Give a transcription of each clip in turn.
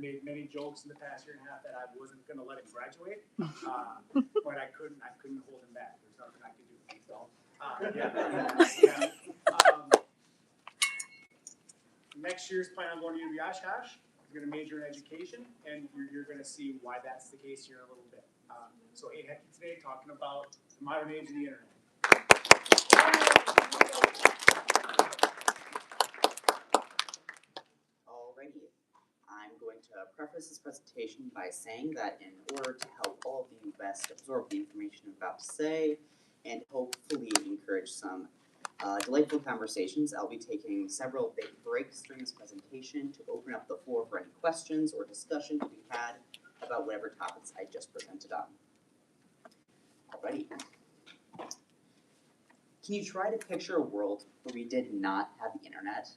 made many jokes in the past year and a half that I wasn't going to let him graduate, but I couldn't hold him back. There's nothing I could do. So, yeah. Next year's plan on going to Oshkosh. He's going to major in education, and you're going to see why that's the case here in a little bit. So, Heidke today talking about the modern age of the internet. Alrighty. I'm going to preface this presentation by saying that in order to help all of you best absorb the information I'm about to say and hopefully encourage some delightful conversations, I'll be taking several big breaks during this presentation to open up the floor for any questions or discussion to be had about whatever topics I just presented on. Alrighty. Can you try to picture a world where we did not have the internet,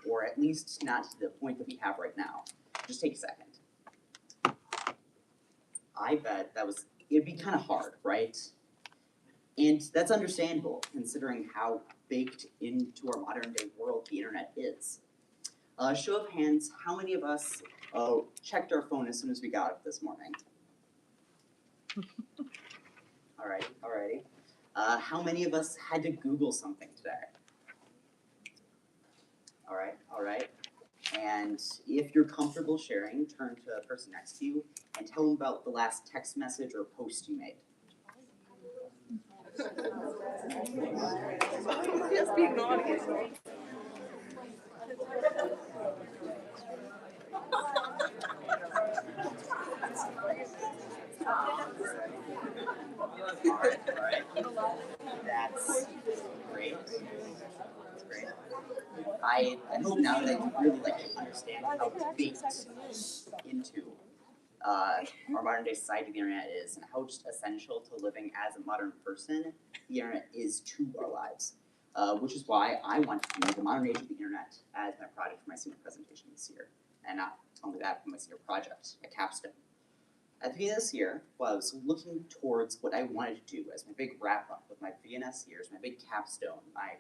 or at least not to the point that we have right now? Just take a second. I bet it'd be kind of hard, right? And that's understandable, considering how baked into our modern day world the internet is. Show of hands, how many of us checked our phone as soon as we got up this morning? Alrighty. How many of us had to Google something today? Alright. And if you're comfortable sharing, turn to the person next to you and tell them about the last text message or post you made. Just being naughty. Alright. That's great. I hope now that you really understand how baked into our modern day society the internet is and how just essential to living as a modern person the internet is to our lives. Which is why I want to do the modern age of the internet as my project for my senior presentation this year. And not only that, for my senior project, a capstone. At the beginning of this year, while I was looking towards what I wanted to do as my big wrap-up of my VNS years, my big capstone, my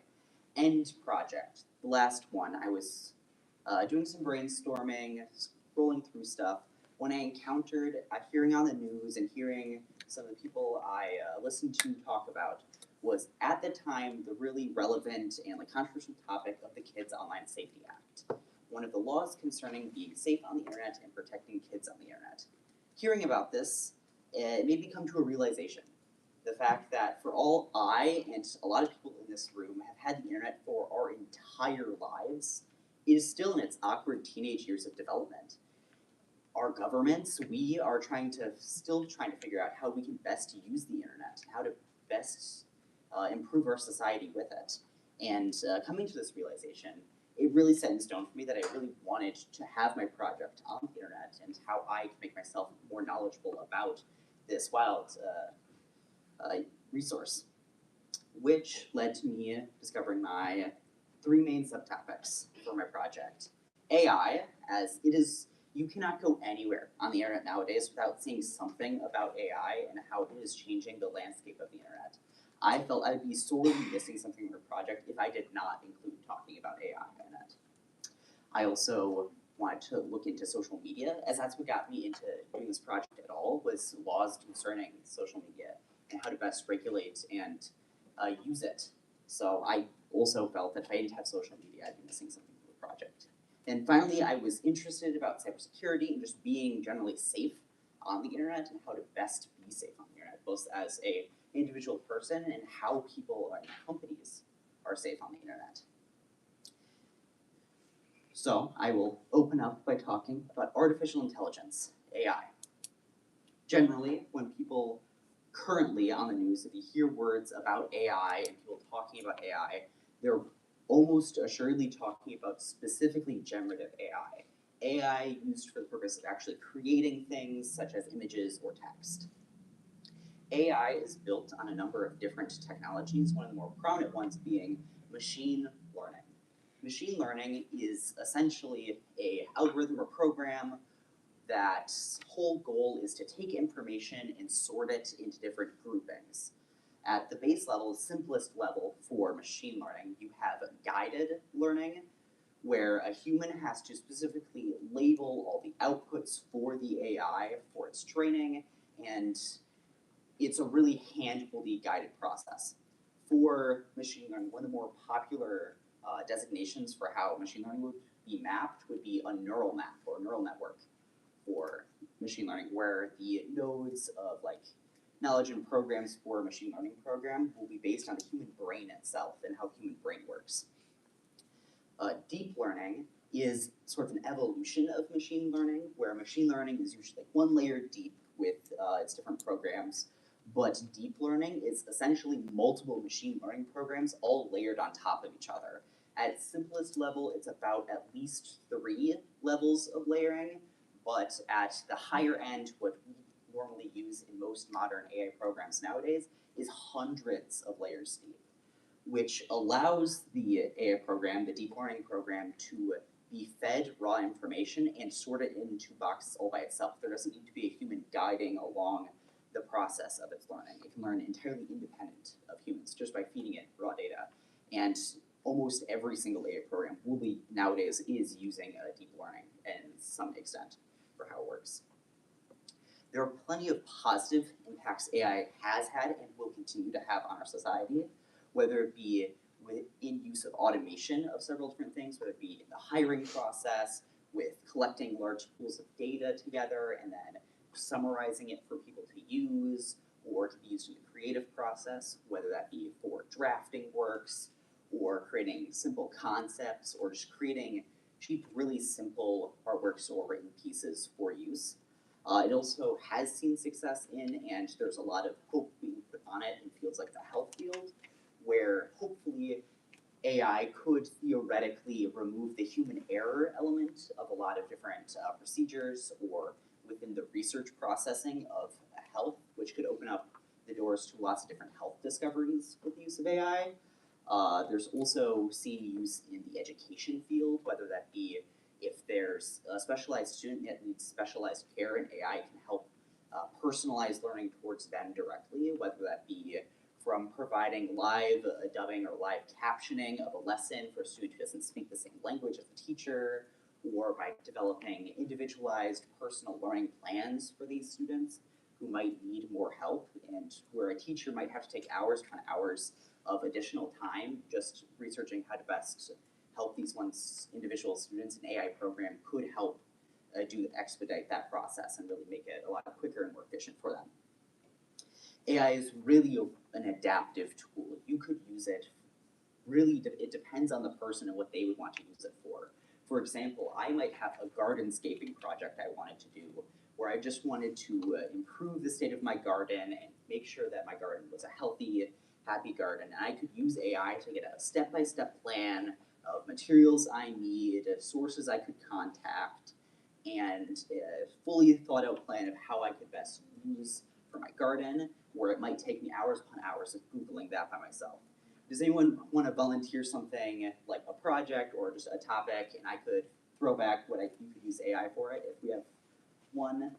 end project, the last one, I was doing some brainstorming, scrolling through stuff, when I encountered hearing on the news and hearing some of the people I listened to talk about was at the time the really relevant and controversial topic of the Kids Online Safety Act, one of the laws concerning being safe on the internet and protecting kids on the internet. Hearing about this, it made me come to a realization. The fact that for all I and a lot of people in this room have had the internet for our entire lives, it is still in its awkward teenage years of development. Our governments, we are still trying to figure out how we can best use the internet, how to best improve our society with it. And coming to this realization, it really set in stone for me that I really wanted to have my project on the internet and how I could make myself more knowledgeable about this wild resource, which led to me discovering my three main subtopics for my project. AI, as it is, you cannot go anywhere on the internet nowadays without seeing something about AI and how it is changing the landscape of the internet. I felt I'd be sorely missing something in my project if I did not include talking about AI in it. I also wanted to look into social media, as that's what got me into doing this project at all, was laws concerning social media and how to best regulate and use it. So I also felt that if I didn't have social media, I'd be missing something from the project. And finally, I was interested about cybersecurity and just being generally safe on the internet and how to best be safe on the internet, both as an individual person and how people and companies are safe on the internet. So I will open up by talking about artificial intelligence, AI. Generally, when people currently on the news, if you hear words about AI and people talking about AI, they're almost assuredly talking about specifically generative AI. AI used for the purpose of actually creating things such as images or text. AI is built on a number of different technologies, one of the more prominent ones being machine learning. Machine learning is essentially an algorithm or program that whole goal is to take information and sort it into different groupings. At the base level, the simplest level for machine learning, you have guided learning, where a human has to specifically label all the outputs for the AI for its training, and it's a really hand-holdy guided process. For machine learning, one of the more popular designations for how machine learning would be mapped would be a neural map or a neural network for machine learning, where the nodes of like knowledge and programs for a machine learning program will be based on the human brain itself and how the human brain works. Deep learning is sort of an evolution of machine learning, where machine learning is usually like one layer deep with its different programs, but deep learning is essentially multiple machine learning programs all layered on top of each other. At its simplest level, it's about at least 3 levels of layering, but at the higher end, what we normally use in most modern AI programs nowadays is hundreds of layers deep, which allows the AI program, the deep learning program, to be fed raw information and sort it into boxes all by itself. There doesn't need to be a human guiding along the process of its learning. It can learn entirely independent of humans just by feeding it raw data. And almost every single AI program will be nowadays is using deep learning in some extent for how it works. There are plenty of positive impacts AI has had and will continue to have on our society, whether it be in use of automation of several different things, whether it be in the hiring process, with collecting large pools of data together and then summarizing it for people to use, or to be used in the creative process, whether that be for drafting works, or creating simple concepts, or just creating cheap, really simple artworks or written pieces for use. It also has seen success in, and there's a lot of hope being put on it in fields like the health field, where hopefully AI could theoretically remove the human error element of a lot of different procedures or within the research processing of health, which could open up the doors to lots of different health discoveries with the use of AI. There's also seen use in the education field, whether that be if there's a specialized student that needs specialized care and AI can help personalize learning towards them directly, whether that be from providing live dubbing or live captioning of a lesson for a student who doesn't speak the same language as the teacher, or by developing individualized personal learning plans for these students who might need more help, and where a teacher might have to take hours upon hours of additional time just researching how to best help these individual students. An AI program could help expedite that process and really make it a lot quicker and more efficient for them. AI is really an adaptive tool. You could use it really, it depends on the person and what they would want to use it for. For example, I might have a gardenscaping project I wanted to do, where I just wanted to improve the state of my garden and make sure that my garden was a healthy, happy garden. And I could use AI to get a step-by-step plan of materials I need, sources I could contact, and a fully thought out plan of how I could best use for my garden, where it might take me hours upon hours of Googling that by myself. Does anyone want to volunteer something like a project or just a topic, and I could throw back what you could use AI for it? If we have one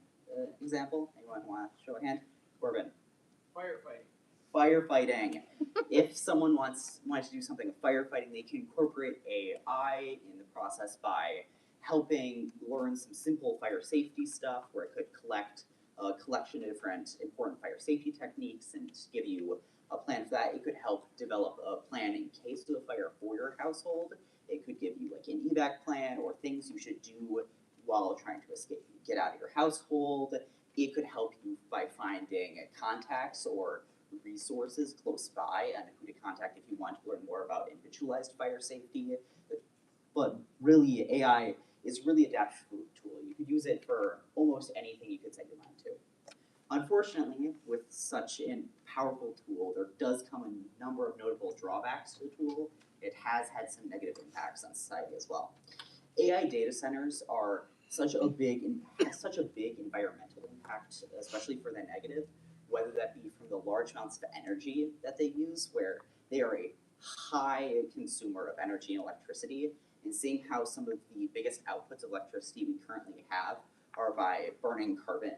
example, anyone want to show a hand? Corbin. Firefighting. If someone wanted to do something with firefighting, they can incorporate AI in the process by helping learn some simple fire safety stuff, where it could collect a collection of different important fire safety techniques and give you a plan for that. It could help develop a plan in case of a fire for your household. It could give you like an evac plan or things you should do while trying to get out of your household. It could help you by finding contacts or resources close by and who to contact if you want to learn more about individualized fire safety. But really, AI is really a adaptive tool. You could use it for almost anything you could set your mind to. Unfortunately, with such a powerful tool, there does come a number of notable drawbacks to the tool. It has had some negative impacts on society as well. AI data centers are such a big environmental impact, especially for the negative, whether that be from the large amounts of energy that they use, where they are a high consumer of energy and electricity, and seeing how some of the biggest outputs of electricity we currently have are by burning carbon,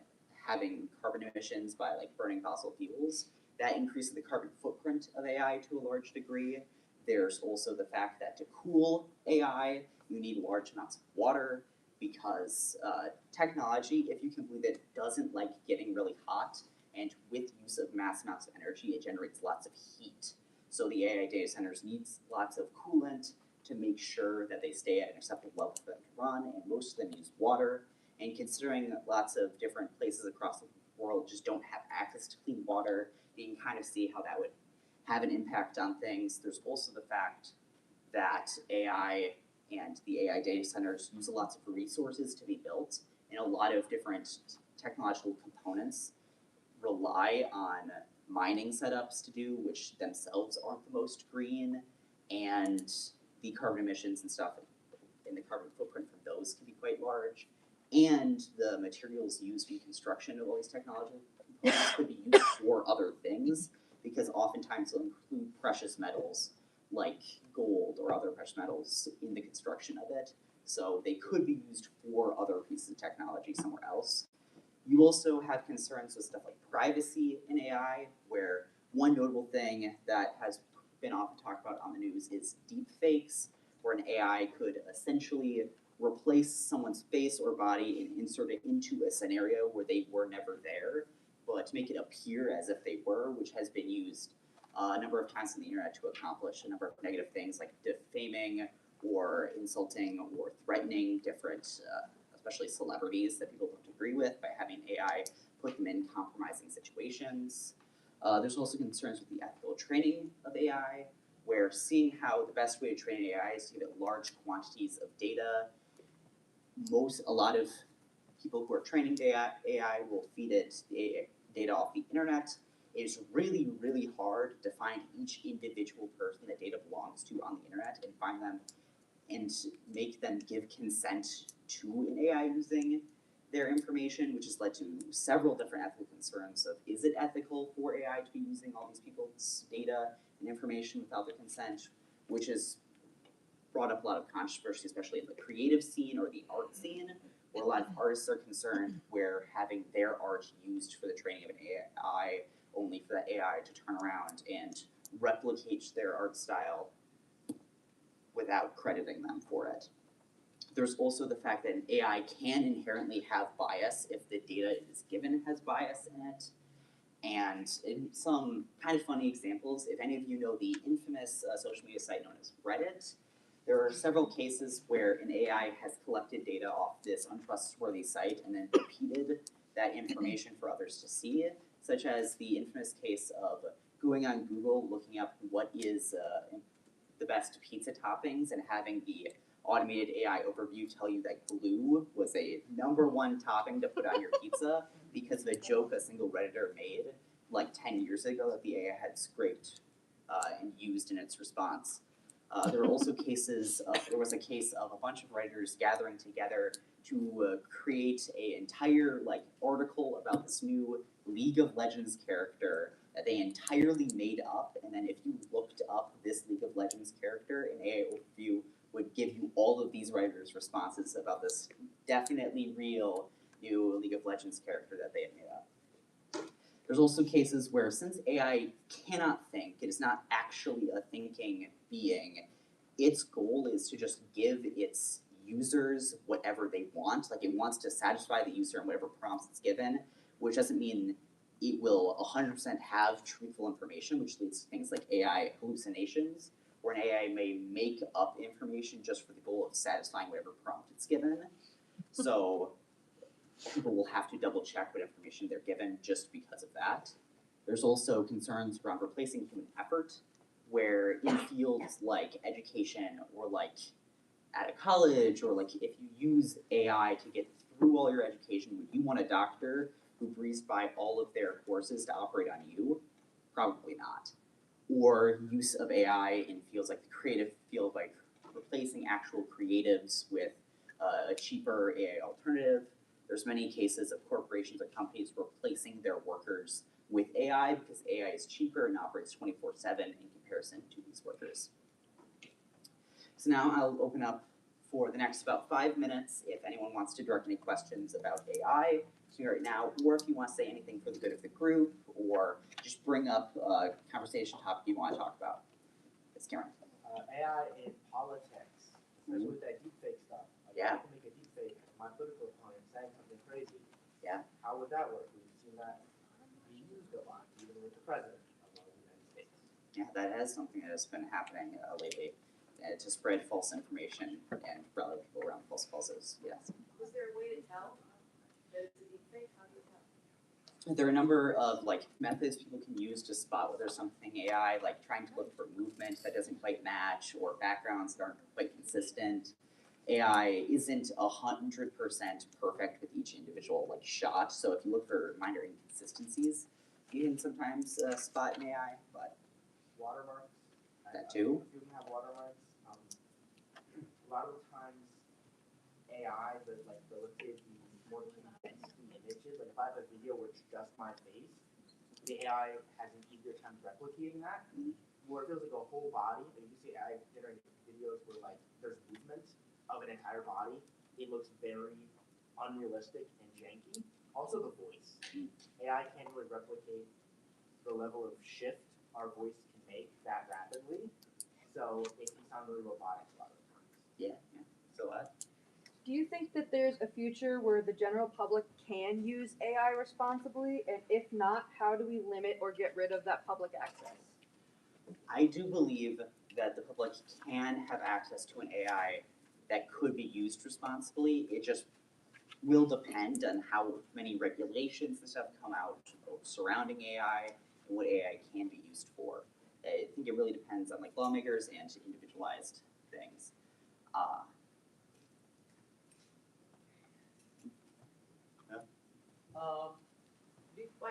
having carbon emissions by like burning fossil fuels. That increases the carbon footprint of AI to a large degree. There's also the fact that to cool AI, you need large amounts of water because technology, if you can believe it, doesn't like getting really hot, and with use of mass amounts of energy, it generates lots of heat. So the AI data centers needs lots of coolant to make sure that they stay at an acceptable level for them to run, and most of them use water. And considering that lots of different places across the world just don't have access to clean water, you can kind of see how that would have an impact on things. There's also the fact that AI and the AI data centers use lots of resources to be built, and a lot of different technological components rely on mining setups to do, which themselves aren't the most green, and the carbon emissions and stuff and the carbon footprint from those can be quite large. And the materials used in construction of all these technological components could be used for other things, because oftentimes they'll include precious metals like gold or other precious metals in the construction of it. So they could be used for other pieces of technology somewhere else. You also have concerns with stuff like privacy in AI, where one notable thing that has been often talked about on the news is deepfakes, where an AI could essentially replace someone's face or body and insert it into a scenario where they were never there, but to make it appear as if they were, which has been used a number of times on the internet to accomplish a number of negative things like defaming or insulting or threatening different, especially celebrities that people don't agree with, by having AI put them in compromising situations. There's also concerns with the ethical training of AI, where seeing how the best way to train AI is to give it large quantities of data. A lot of people who are training AI will feed it the data off the internet. It is really, really hard to find each individual person that data belongs to on the internet and find them and make them give consent to an AI using their information, which has led to several different ethical concerns of, is it ethical for AI to be using all these people's data and information without their consent, which has brought up a lot of controversy, especially in the creative scene or the art scene, where a lot of artists are concerned where having their art used for the training of an AI, only for that AI to turn around and replicate their art style without crediting them for it. There's also the fact that an AI can inherently have bias if the data it is given has bias in it. And in some kind of funny examples, if any of you know the infamous social media site known as Reddit, there are several cases where an AI has collected data off this untrustworthy site and then repeated that information for others to see, such as the infamous case of going on Google, looking up what is the best pizza toppings, and having the automated AI overview tell you that glue was a #1 topping to put on your pizza because of a joke a single Redditor made like 10 years ago that the AI had scraped and used in its response. There were also there was a case of a bunch of Redditors gathering together to create an entire article about this new League of Legends character that they entirely made up, and then if you looked up this League of Legends character, an AI overview would give you all of these writers' responses about this definitely real new League of Legends character that they had made up. There's also cases where, since AI cannot think, it is not actually a thinking being, its goal is to just give its users whatever they want. Like, it wants to satisfy the user in whatever prompts it's given, which doesn't mean it will 100% have truthful information, which leads to things like AI hallucinations, where an AI may make up information just for the goal of satisfying whatever prompt it's given. So people will have to double check what information they're given just because of that. There's also concerns around replacing human effort, where in fields like education or like at a college, or like if you use AI to get through all your education, would you want a doctor who breezed by all of their courses to operate on you? Probably not. Or use of AI in fields like the creative field, like replacing actual creatives with a cheaper AI alternative. There's many cases of corporations and companies replacing their workers with AI because AI is cheaper and operates 24/7 in comparison to these workers. So now I'll open up for the next about 5 minutes if anyone wants to direct any questions about AI to me right now, or if you want to say anything for the good of the group, or just bring up a conversation topic you want to talk about. It's Cameron. AI in politics. especially with that deepfake stuff. Like, Yeah. I can make a deepfake of my political opponent saying something crazy. Yeah. How would that work? We've seen that be used a lot, even with the president of the United States. Yeah, that is something that has been happening lately, to spread false information and rally people around false causes. Yes. Was there a way to tell that it's a deepfake? How do you tell? There are a number of methods people can use to spot whether something AI, like trying to look for movement that doesn't quite match or backgrounds that aren't quite consistent. AI isn't 100% perfect with each individual shot, so if you look for minor inconsistencies, you can sometimes spot an AI, but Watermarks. that too. You can have watermarks. A lot of the times, AI, but let's say the more condensed images, like if I have a video where it's just my face, the AI has an easier time replicating that. Mhm. Where it feels like a whole body, and you see AI generating videos where there's movement of an entire body, it looks very unrealistic and janky. Also the voice. Mm. AI can't really replicate the level of shift our voice can make that rapidly, so it can sound really robotic a lot of the times. Yeah. So Do you think that there's a future where the general public can use AI responsibly? And if not, how do we limit or get rid of that public access? I do believe that the public can have access to an AI that could be used responsibly. It just will depend on how many regulations and stuff come out surrounding AI and what AI can be used for. I think it really depends on lawmakers and individualized things.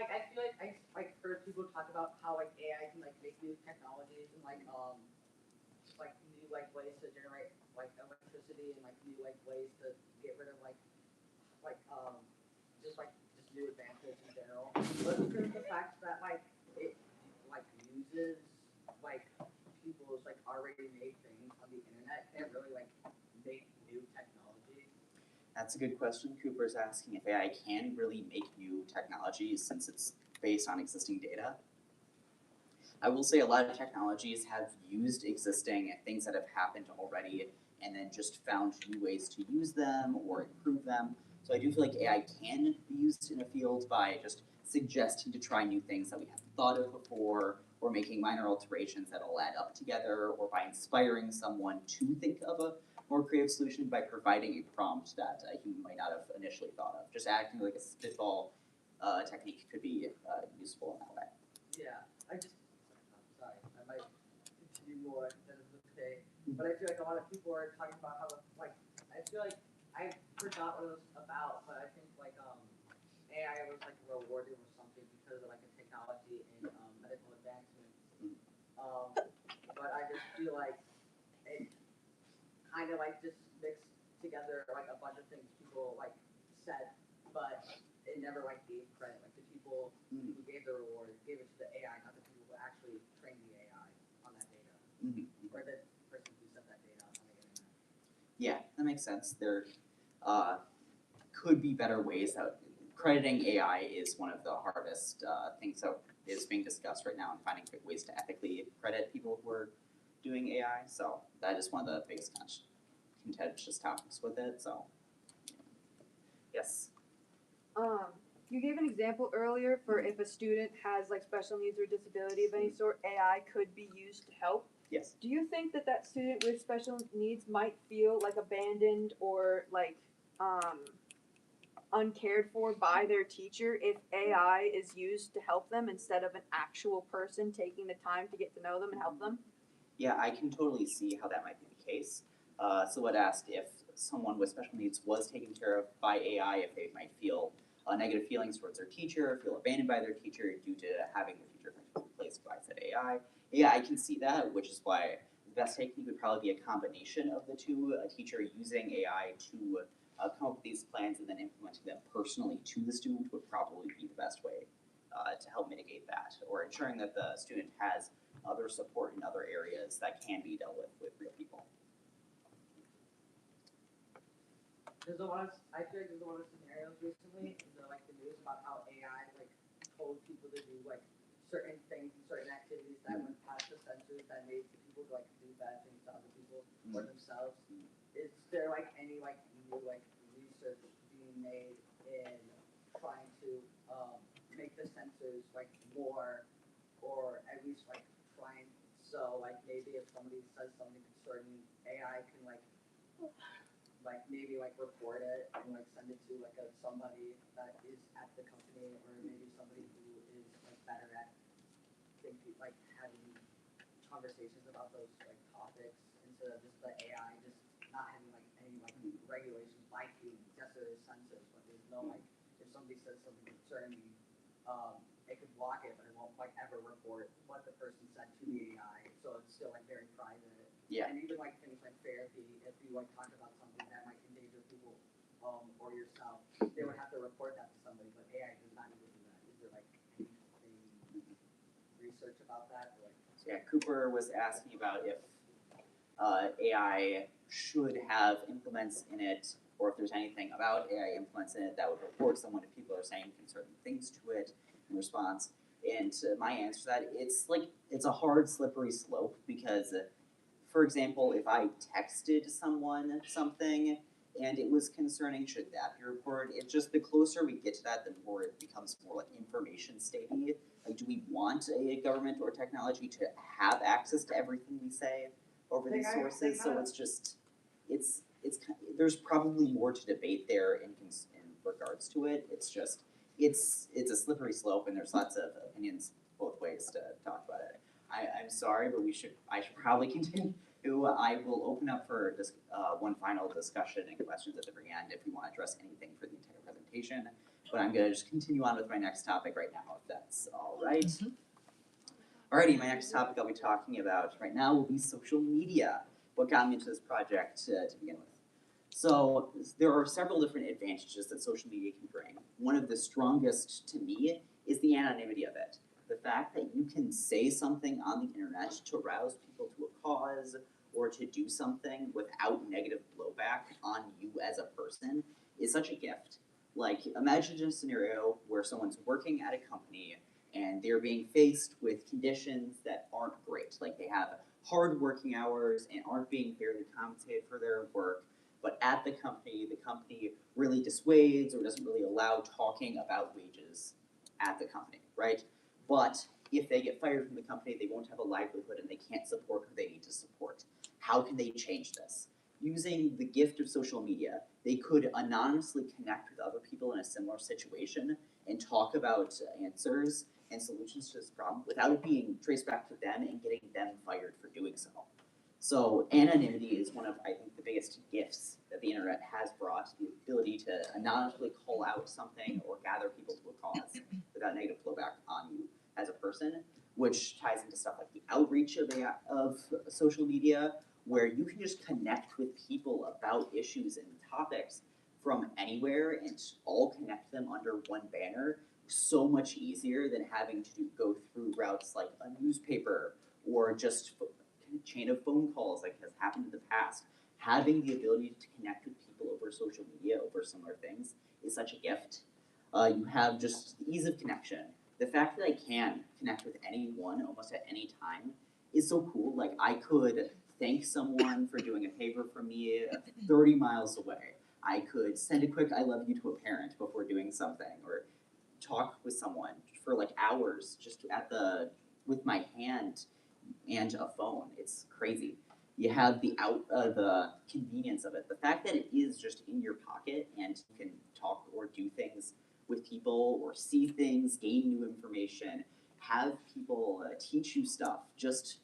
I feel like I heard people talk about how AI can make new technologies and new ways to generate electricity and new ways to get rid of just new advances in general. But because of the fact that it uses people's already made things on the internet, can't really make new technology. That's a good question. Cooper's asking if AI can really make new technologies since it's based on existing data. I will say a lot of technologies have used existing things that have happened already and then just found new ways to use them or improve them. So I do feel like AI can be used in a field by just suggesting to try new things that we haven't thought of before, or making minor alterations that all add up together, or by inspiring someone to think of a more creative solution by providing a prompt that a human might not have initially thought of. Just acting like a spitball technique could be useful in that way. Yeah, I'm sorry, I might continue more than is okay, but I feel like a lot of people are talking about how I feel like I forgot what it was about, but I think AI was rewarded with something because of a technology and medical advancements. But I just feel like it kind of just mixed together a bunch of things people said, but it never gave credit. The people who gave the reward gave it to the AI, not the people who actually trained the AI on that data, or the person who set that data on the internet. Yeah, that makes sense. There could be better ways that crediting AI is one of the hardest things that is being discussed right now, and finding ways to ethically credit people who are doing AI. So that is one of the biggest contentious topics with it. So yes. You gave an example earlier for if a student has special needs or disability of any sort, AI could be used to help. Yes. Do you think that student with special needs might feel abandoned or uncared for by their teacher if AI is used to help them instead of an actual person taking the time to get to know them and help them? Yeah, I can totally see how that might be the case. So it asked if someone with special needs was taken care of by AI, if they might feel negative feelings towards their teacher, feel abandoned by their teacher due to having their teacher replaced by said AI. Yeah, I can see that, which is why the best technique would probably be a combination of the two, a teacher using AI to come up with these plans and then implementing them personally to the student would probably be the best way to help mitigate that, or ensuring that the student has other support in other areas that can be dealt with real people. I feel like there's a lot of scenarios recently in the news about how AI told people to do certain things and certain activities that went past the censors that made people do bad things to other people or themselves. is there like any like new like research being made in trying to make the sensors like more, or at least like trying so like maybe if somebody says something concerning AI can like maybe like report it and like send it to like somebody that is at the company, or maybe somebody who is like better at thinking like having conversations about those like topics instead of just the AI just not having like any like regulations by humans. Yes, there is sensors, but there's no like if somebody says something concerning it could block it, but it won't like ever report what the person said to the AI. So it's still like very private. Yeah. And even like things like therapy, if you like talk about something that might endanger people or yourself, they would have to report that to somebody, but AI does not need to do that. Is there like anything research about that? Or, like, So yeah, Cooper was asking about if AI should have implements in it, or if there's anything about AI implements in it that would report someone if people are saying certain things to it in response. And my answer to that, it's a hard, slippery slope because, for example, if I texted someone something and it was concerning, should that be reported? It's just the closer we get to that, the more it becomes more like information statey. Like, do we want a government or technology to have access to everything we say over these sources? So it's just, it's there's probably more to debate there in regards to it. It's just, it's a slippery slope, and there's lots of opinions both ways to talk about it. I'm sorry, but I should probably continue. I will open up for one final discussion and questions at the very end if we want to address anything for the entire presentation. But I'm going to just continue on with my next topic right now, if that's all right. Alrighty, my next topic I'll be talking about right now will be social media. What got me into this project to begin with. So there are several different advantages that social media can bring. One of the strongest to me is the anonymity of it. The fact that you can say something on the internet to rouse people to a cause or to do something without negative blowback on you as a person is such a gift. Like, imagine a scenario where someone's working at a company and they're being faced with conditions that aren't great. Like, they have hard working hours and aren't being fairly compensated for their work. But at the company really dissuades or doesn't really allow talking about wages at the company, right? But if they get fired from the company, they won't have a livelihood and they can't support who they need to support. How can they change this? Using the gift of social media, they could anonymously connect with other people in a similar situation and talk about answers and solutions to this problem without it being traced back to them and getting them fired for doing so. So anonymity is one of, I think, the biggest gifts that the internet has brought, the ability to anonymously call out something or gather people to a cause without negative blowback on you as a person, which ties into stuff like the outreach of social media, where you can just connect with people about issues and topics from anywhere and all connect them under one banner so much easier than having to go through routes like a newspaper or just chain of phone calls like has happened in the past. Having the ability to connect with people over social media over similar things is such a gift. You have just the ease of connection. The fact that I can connect with anyone almost at any time is so cool. Like, I could thank someone for doing a favor for me 30 miles away. I could send a quick I love you to a parent before doing something, or talk with someone for like hours just with my hand and a phone. It's crazy. You have the convenience of it. The fact that it is just in your pocket and you can talk or do things with people or see things, gain new information, have people teach you stuff just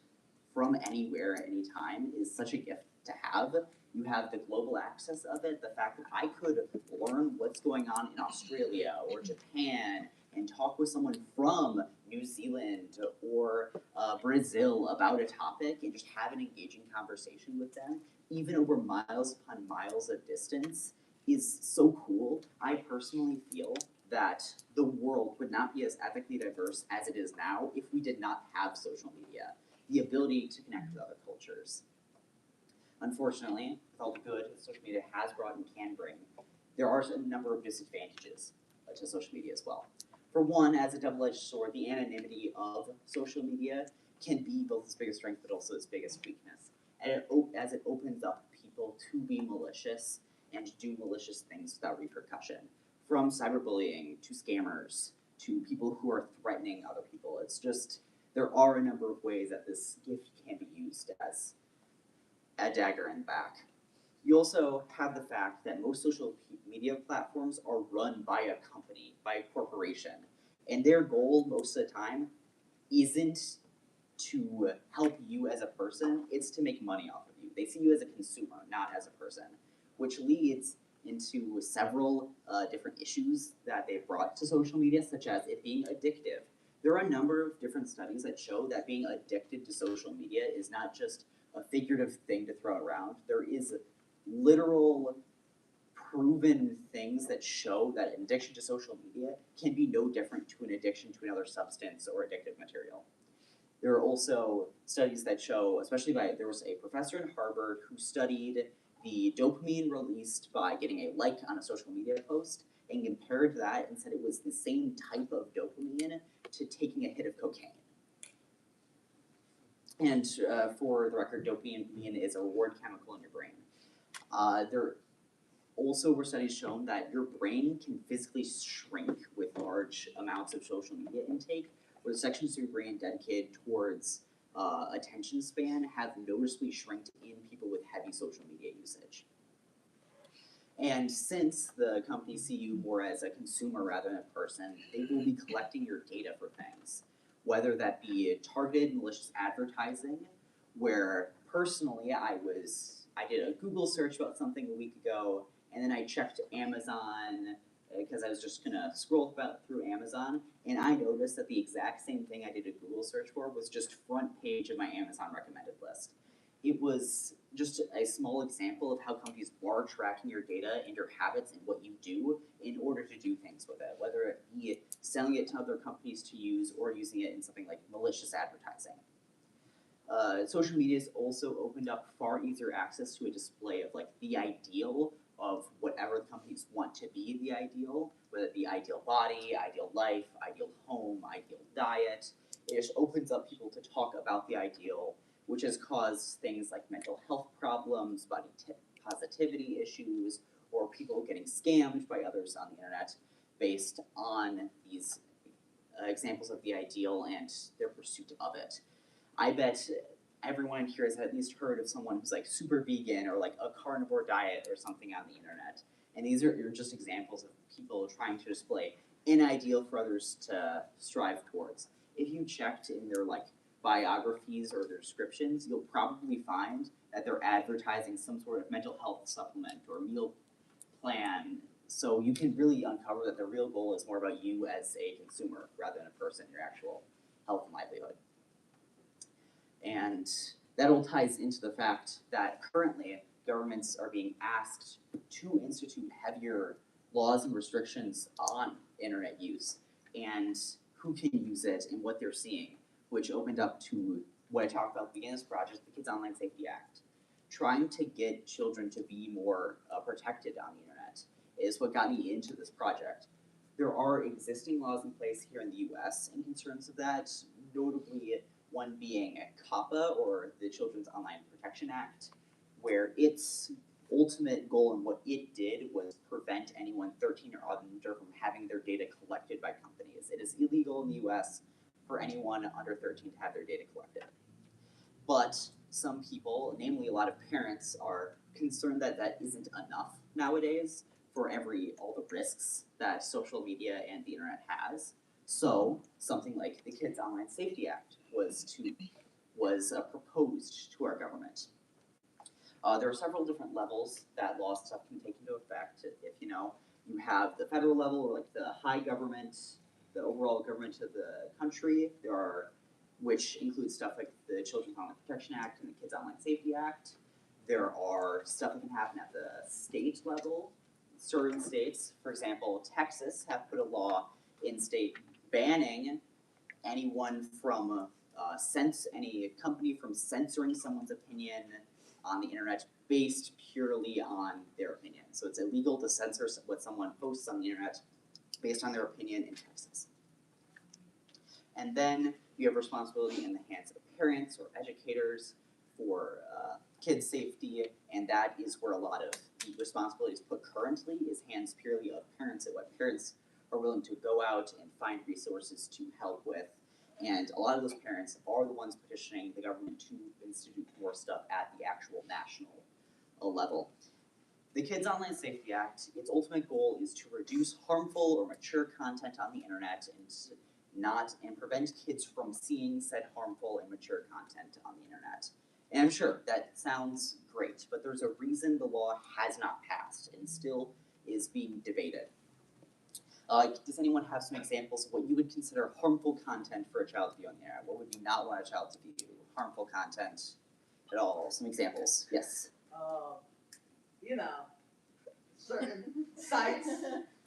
from anywhere, anytime is such a gift to have. You have the global access of it, the fact that I could learn what's going on in Australia or Japan and talk with someone from New Zealand or Brazil about a topic and just have an engaging conversation with them, even over miles upon miles of distance, is so cool. I personally feel that the world would not be as ethically diverse as it is now if we did not have social media, the ability to connect with other cultures. Unfortunately, with all the good that social media has brought and can bring, there are a number of disadvantages to social media as well. For one, as a double-edged sword, the anonymity of social media can be both its biggest strength but also its biggest weakness. And as it opens up people to be malicious and do malicious things without repercussion. From cyberbullying to scammers to people who are threatening other people. It's just, there are a number of ways that this gift can be used as a dagger in the back. You also have the fact that most social media platforms are run by a company, by a corporation, and their goal most of the time isn't to help you as a person, it's to make money off of you. They see you as a consumer, not as a person, which leads into several different issues that they've brought to social media, such as it being addictive. There are a number of different studies that show that being addicted to social media is not just a figurative thing to throw around. There is literal proven things that show that an addiction to social media can be no different to an addiction to another substance or addictive material. There are also studies that show, there was a professor in Harvard who studied the dopamine released by getting a like on a social media post and compared that and said it was the same type of dopamine to taking a hit of cocaine. And for the record, dopamine is a reward chemical in your brain. There also were studies shown that your brain can physically shrink with large amounts of social media intake, where the sections of your brain dedicated towards attention span have noticeably shrinked in people with heavy social media usage. And since the companies see you more as a consumer rather than a person, they will be collecting your data for things, whether that be targeted malicious advertising, where personally I did a Google search about something a week ago, and then I checked Amazon because I was just gonna scroll through Amazon, and I noticed that the exact same thing I did a Google search for was just front page of my Amazon recommended list. It was just a small example of how companies are tracking your data and your habits and what you do in order to do things with it, whether it be selling it to other companies to use or using it in something like malicious advertising. Social media has also opened up far easier access to a display of like the ideal of whatever the companies want to be the ideal, whether it be ideal body, ideal life, ideal home, ideal diet. It just opens up people to talk about the ideal, which has caused things like mental health problems, body positivity issues, or people getting scammed by others on the internet based on these examples of the ideal and their pursuit of it. I bet everyone in here has at least heard of someone who's like super vegan or like a carnivore diet or something on the internet. And these are just examples of people trying to display an ideal for others to strive towards. If you checked in their like biographies or their descriptions, you'll probably find that they're advertising some sort of mental health supplement or meal plan. So you can really uncover that the real goal is more about you as a consumer rather than a person, your actual health and livelihood. And that all ties into the fact that currently governments are being asked to institute heavier laws and restrictions on internet use and who can use it and what they're seeing, which opened up to what I talked about at the beginning of this project, the Kids Online Safety Act. Trying to get children to be more protected on the internet is what got me into this project. There are existing laws in place here in the US in concerns of that, notably one being COPPA, or the Children's Online Protection Act, where its ultimate goal and what it did was prevent anyone 13 or under from having their data collected by companies. It is illegal in the US for anyone under 13 to have their data collected. But some people, namely a lot of parents, are concerned that that isn't enough nowadays for all the risks that social media and the internet has. So something like the Kids Online Safety Act was proposed to our government. There are several different levels that law stuff can take into effect. If you know, you have the federal level, or like the high government, the overall government of the country. Which includes stuff like the Children's Online Protection Act and the Kids Online Safety Act. There are stuff that can happen at the state level. Certain states, for example, Texas, have put a law in state banning anyone from any company from censoring someone's opinion on the internet based purely on their opinion. So it's illegal to censor what someone posts on the internet based on their opinion in Texas. And then you have responsibility in the hands of parents or educators for kids' safety, and that is where a lot of the responsibility is put currently, is hands purely of parents and what parents are willing to go out and find resources to help with. And a lot of those parents are the ones petitioning the government to institute more stuff at the actual national level. The Kids Online Safety Act, its ultimate goal is to reduce harmful or mature content on the internet and prevent kids from seeing said harmful and mature content on the internet. And I'm sure that sounds great, but there's a reason the law has not passed and still is being debated. Does anyone have some examples of what you would consider harmful content for a child to view on the internet? What would you not want a child to view? Harmful content at all? Some examples. Yes. You know, certain sites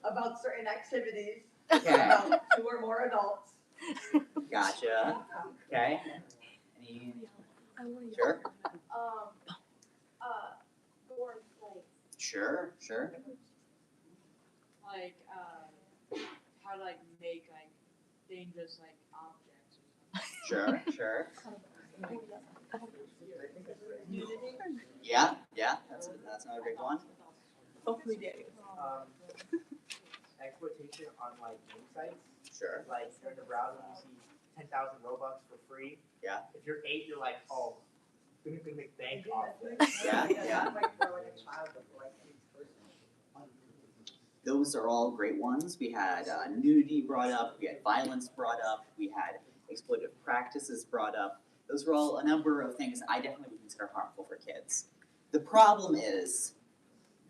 about certain activities Okay. about 2 or more adults. Gotcha. Okay. Any? Sure. Gore sites. Sure. Like, how to like make like dangerous like objects or something. Sure. Nudity. Yeah. That's another big one. Hopefully, Daniel. Exploitation on like game sites. Sure. Like you're in the browser, you see 10,000 Robux for free. Yeah. If you're 8, you're like, oh, gonna make bank off this. Yeah. Like for like a child, but for like any person. Those are all great ones. We had nudity brought up, we had violence brought up, we had exploitative practices brought up. Those were all a number of things I definitely would consider harmful for kids. The problem is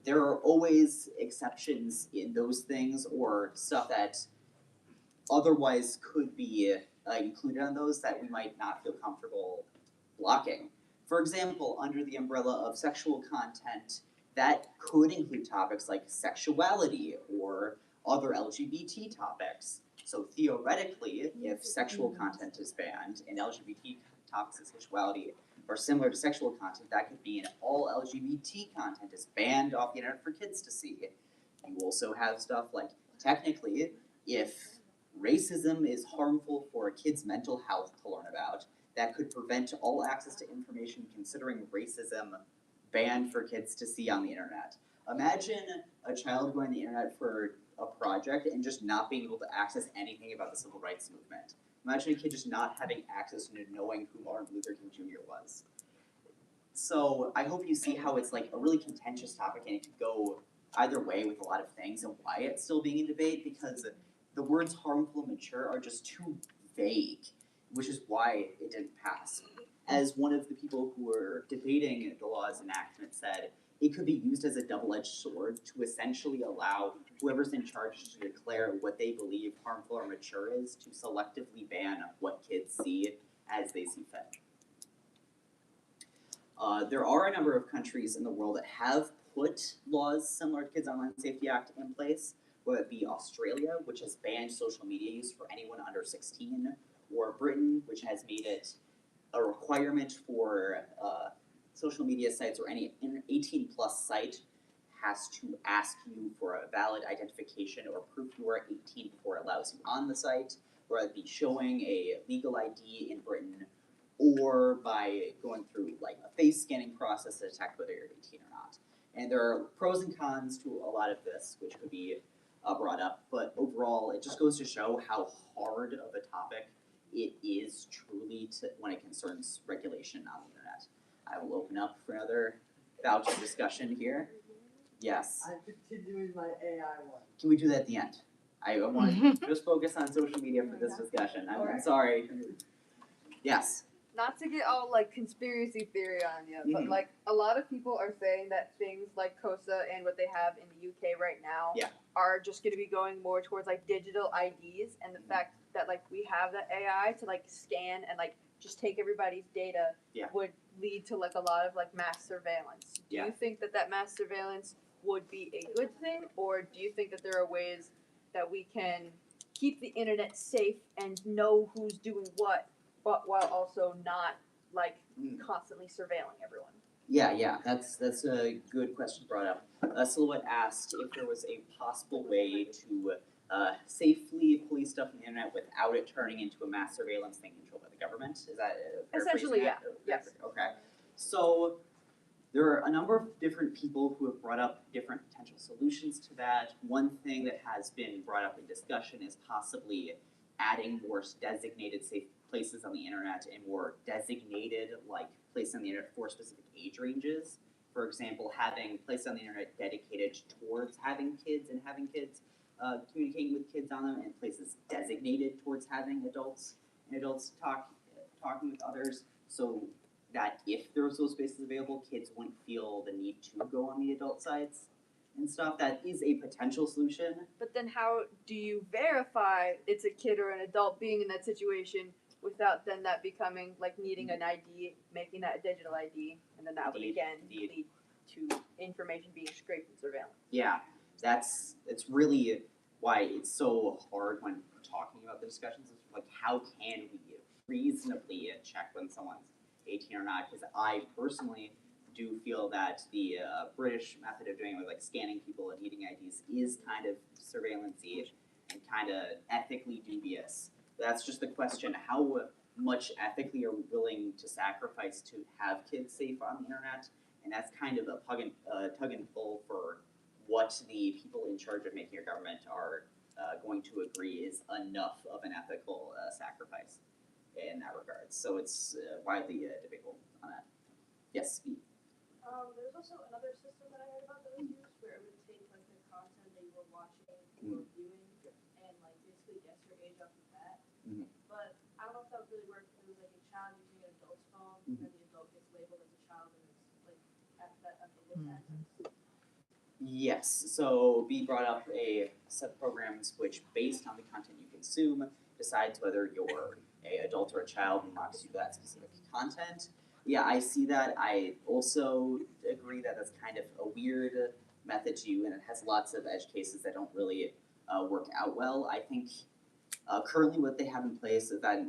there are always exceptions in those things or stuff that otherwise could be included on those that we might not feel comfortable blocking. For example, under the umbrella of sexual content, that could include topics like sexuality or other LGBT topics. So theoretically, if sexual content is banned and LGBT topics of sexuality are similar to sexual content, that could mean all LGBT content is banned off the internet for kids to see. You also have stuff like, technically, if racism is harmful for a kid's mental health to learn about, that could prevent all access to information considering racism banned for kids to see on the internet. Imagine a child going to the internet for a project and just not being able to access anything about the civil rights movement. Imagine a kid just not having access to knowing who Martin Luther King Jr. was. So I hope you see how it's like a really contentious topic and it could go either way with a lot of things and why it's still being in debate, because the words harmful and mature are just too vague, which is why it didn't pass. As one of the people who were debating the law's enactment said, it could be used as a double-edged sword to essentially allow whoever's in charge to declare what they believe harmful or mature is to selectively ban what kids see as they see fit. There are a number of countries in the world that have put laws similar to Kids Online Safety Act in place, whether it be Australia, which has banned social media use for anyone under 16, or Britain, which has made it a requirement for social media sites or any 18 plus site has to ask you for a valid identification or proof you are 18 before it allows you on the site, whether it be showing a legal ID in Britain or by going through like a face scanning process to detect whether you're 18 or not. And there are pros and cons to a lot of this, which could be brought up, but overall it just goes to show how hard of a topic it is truly when it concerns regulation on the internet. I will open up for another bout of discussion here. Yes. I'm continuing my AI one. Can we do that at the end? I want to just focus on social media for this discussion. I'm sorry. Yes. Not to get all like conspiracy theory on you, but like a lot of people are saying that things like COSA and what they have in the UK right now are just going to be going more towards like digital IDs, and the fact that like we have the AI to like scan and like just take everybody's data would lead to like a lot of like mass surveillance. Do you think that that mass surveillance would be a good thing, or do you think that there are ways that we can keep the internet safe and know who's doing what, but while also not like constantly surveilling everyone? Yeah, that's a good question brought up. Silhouette asked if there was a possible way to safely police stuff on the internet without it turning into a mass surveillance thing controlled by the government. Is that Essentially, yeah. Yes. Okay. So There are a number of different people who have brought up different potential solutions to that. One thing that has been brought up in discussion is possibly adding more designated safe places on the internet and more designated like places on the internet for specific age ranges. For example, having places on the internet dedicated towards having kids and having kids communicating with kids on them, and places designated towards having adults and adults talking with others, so that if there's those spaces available, kids wouldn't feel the need to go on the adult sites and stuff. That is a potential solution. But then how do you verify it's a kid or an adult being in that situation without then that becoming like needing an ID, making that a digital ID, and then that would again lead to information being scraped and surveillance. Yeah, it's really why it's so hard when talking about the discussions of like how can we reasonably check when someone's 18 or not, because I personally do feel that the British method of doing it with like scanning people and needing IDs is kind of surveillance-y and kind of ethically dubious. That's just the question, how much ethically are we willing to sacrifice to have kids safe on the internet? And that's kind of a tug and pull for what the people in charge of making our government are going to agree is enough of an ethical sacrifice in that regard. So it's widely debatable on that. Yes, Pete. There's also another system that I heard about that was used where it would take like the content that you were watching or viewing and like basically guess your age off of that. But I don't know if that would really work if it was like a child using an adult's phone and then the adult gets labeled as a child and it's like at that updated access. Yes, so B brought up a set of programs which, based on the content you consume, decides whether you're an adult or a child and locks you to that specific content. Yeah, I see that. I also agree that that's kind of a weird method to use, and it has lots of edge cases that don't really work out well. I think currently what they have in place is that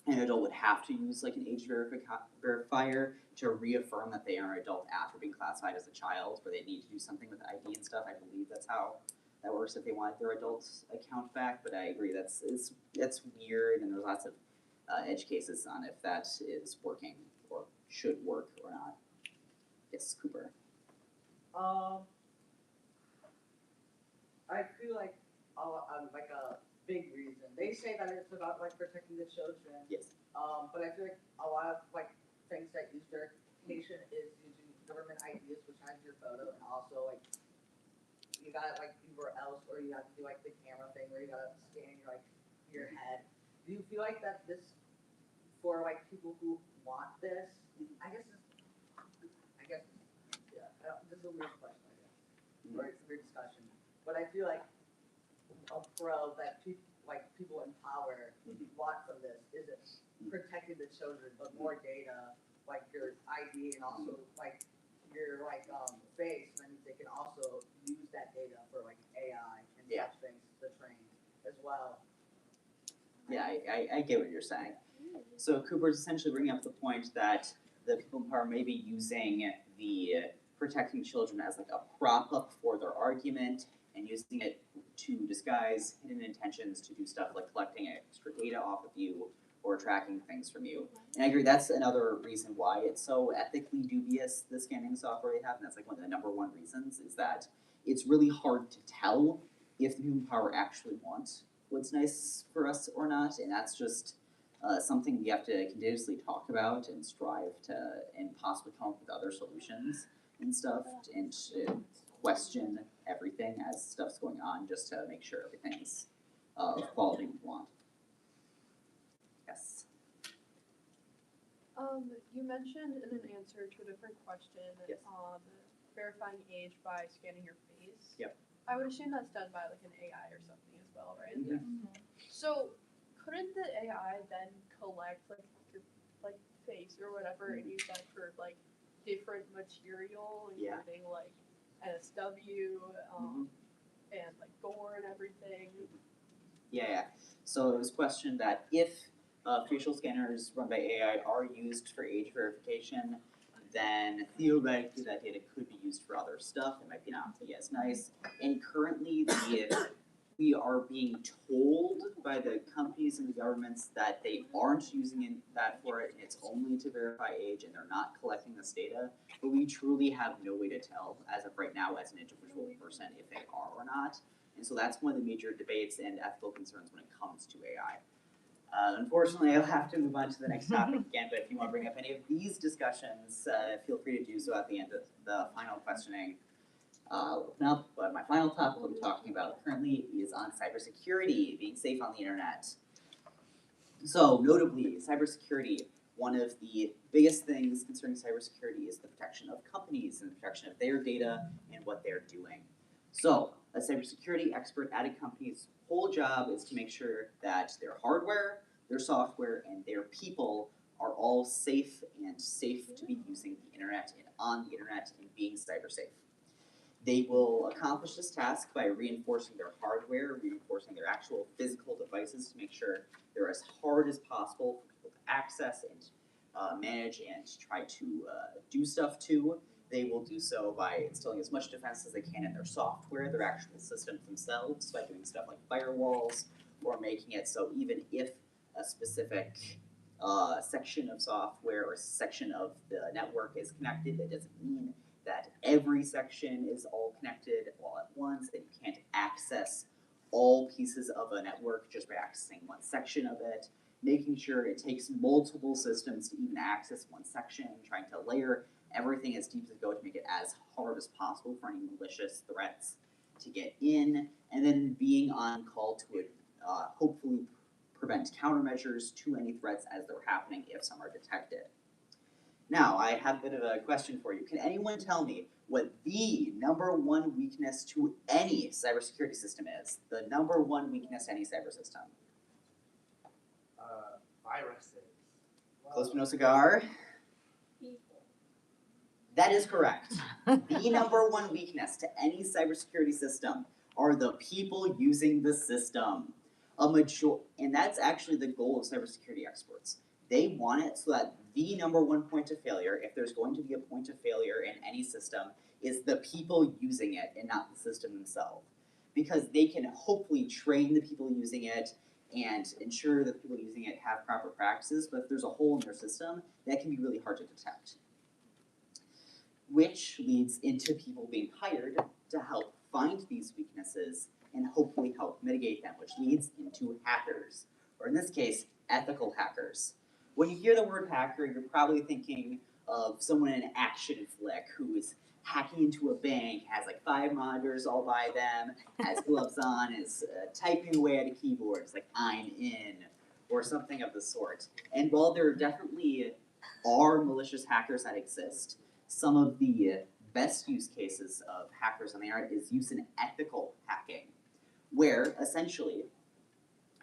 an adult would have to use like an age verifier to reaffirm that they are an adult after being classified as a child, where they need to do something with ID and stuff. I believe that's how that works if they want their adult account back. But I agree that's weird, and there's lots of edge cases on if that is working or should work or not. Yes, Cooper. I feel like like a big reason. They say that it's about like protecting the children. Yes. But I feel like a lot of like things that use verification is using government IDs, which has your photo, and also like you gotta like Uber else, or you have to do like the camera thing where you gotta scan your head. Do you feel like that this for like people who want this? I guess yeah. This is a weird question, I guess, or it's a weird discussion. But I feel like a pro that people in power want from this isn't protecting the children, but more data, like your ID and also like your face, and then they can also use that data for like AI and such things to train as well. Yeah, I get what you're saying. So Cooper's essentially bringing up the point that the people in power may be using the protecting children as like a prop up for their argument and using it to disguise hidden intentions to do stuff like collecting extra data off of you or tracking things from you. And I agree, that's another reason why it's so ethically dubious, the scanning software they have, and that's like one of the number one reasons, is that it's really hard to tell if the people in power actually want what's nice for us or not, and that's just something we have to continuously talk about and strive to, and possibly come up with other solutions and stuff, and to question everything as stuff's going on, just to make sure everything's of quality we want. Yes. You mentioned in an answer to a different question, Yes. Verifying age by scanning your face. Yep. I would assume that's done by like an AI or something as well, right? Mhm. Yeah. So couldn't the AI then collect like your like face or whatever and use that for like different material, including like NSW, and like gore and everything? Yeah. So it was questioned that if facial scanners run by AI are used for age verification, then theoretically that data could be used for other stuff. It might be not be as nice. And currently the we are being told by the companies and the governments that they aren't using that for it, and it's only to verify age, and they're not collecting this data, but we truly have no way to tell as of right now as an individual person if they are or not. And so that's one of the major debates and ethical concerns when it comes to AI. Unfortunately, I'll have to move on to the next topic again, but if you want to bring up any of these discussions, feel free to do so at the end of the final questioning. Open up, but my final topic I'm talking about currently is on cybersecurity, being safe on the internet. So, notably, cybersecurity, one of the biggest things concerning cybersecurity is the protection of companies and the protection of their data and what they're doing. So, a cybersecurity expert at a company's whole job is to make sure that their hardware, their software, and their people are all safe and safe to be using the internet and on the internet and being cyber safe. They will accomplish this task by reinforcing their hardware, reinforcing their actual physical devices to make sure they're as hard as possible for people to access and manage and try to do stuff to. They will do so by installing as much defense as they can in their software, their actual systems themselves, by doing stuff like firewalls, or making it so even if a specific section of software or section of the network is connected, that doesn't mean that every section is all connected all at once, that you can't access all pieces of a network just by accessing one section of it, making sure it takes multiple systems to even access one section, trying to layer everything as deep as it goes to make it as hard as possible for any malicious threats to get in, and then being on call to hopefully prevent countermeasures to any threats as they're happening if some are detected. Now, I have a bit of a question for you. Can anyone tell me what the number one weakness to any cybersecurity system is? The number one weakness to any cyber system? Viruses. Close but no cigar. That is correct. The number one weakness to any cybersecurity system are the people using the system. And that's actually the goal of cybersecurity experts. They want it so that the number one point of failure, if there's going to be a point of failure in any system, is the people using it and not the system themselves. Because they can hopefully train the people using it and ensure that the people using it have proper practices, but if there's a hole in their system, that can be really hard to detect. Which leads into people being hired to help find these weaknesses and hopefully help mitigate them, which leads into hackers, or in this case, ethical hackers. When you hear the word hacker, you're probably thinking of someone in an action flick who is hacking into a bank, has like 5 monitors all by them, has gloves on, is typing away at a keyboard. It's like, I'm in, or something of the sort. And while there definitely are malicious hackers that exist, some of the best use cases of hackers on the internet is use in ethical hacking, where essentially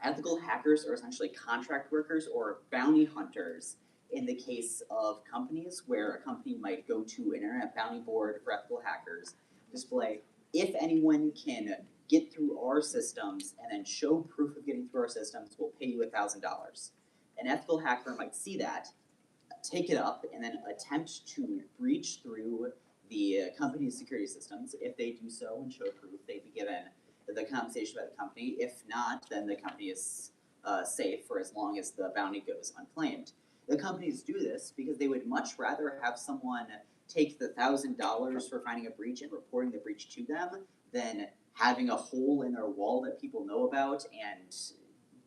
ethical hackers are essentially contract workers or bounty hunters in the case of companies, where a company might go to an internet bounty board for ethical hackers, display, if anyone can get through our systems and then show proof of getting through our systems, we'll pay you $1,000. An ethical hacker might see that, take it up, and then attempt to breach through the company's security systems. If they do so and show proof, they'd be given the compensation by the company. If not, then the company is safe for as long as the bounty goes unclaimed. The companies do this because they would much rather have someone take the $1,000 for finding a breach and reporting the breach to them than having a hole in their wall that people know about and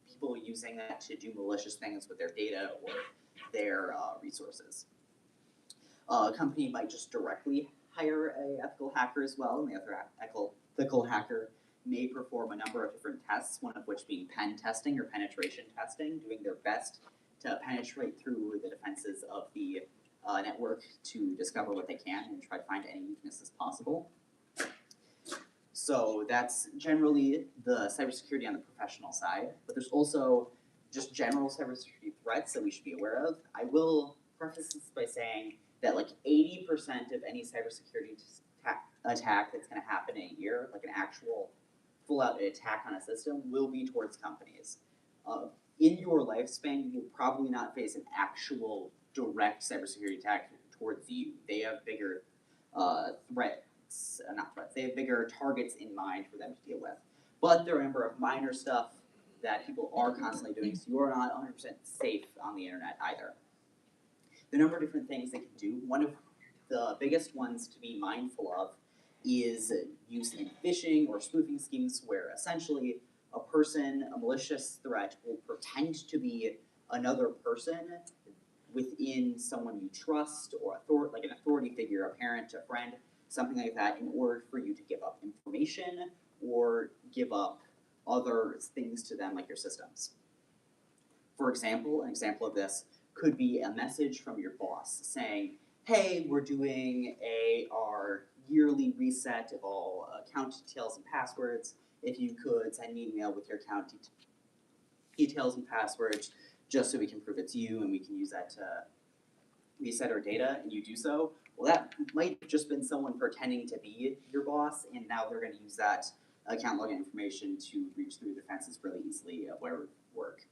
people using that to do malicious things with their data or their resources. A company might just directly hire an ethical hacker as well, and the other ethical hacker may perform a number of different tests, one of which being pen testing or penetration testing, doing their best to penetrate through the defenses of the network to discover what they can and try to find any weaknesses possible. So that's generally the cybersecurity on the professional side, but there's also just general cybersecurity threats that we should be aware of. I will preface this by saying that like 80% of any cybersecurity attack that's going to happen in a year, like an actual full-out attack on a system, will be towards companies. In your lifespan, you'll probably not face an actual direct cybersecurity attack towards you. They have bigger they have bigger targets in mind for them to deal with. But there are a number of minor stuff that people are constantly doing, so you are not 100% safe on the internet either. The number of different things they can do. One of the biggest ones to be mindful of is use in phishing or spoofing schemes where essentially a person, a malicious threat, will pretend to be another person within someone you trust or like an authority figure, a parent, a friend, something like that, in order for you to give up information or give up other things to them like your systems. For example, an example of this could be a message from your boss saying, hey, we're doing our yearly reset of all account details and passwords. If you could send an email with your account details and passwords just so we can prove it's you and we can use that to reset our data, and you do so. Well, that might have just been someone pretending to be your boss, and now they're going to use that account login information to reach through defenses really easily of where it would work.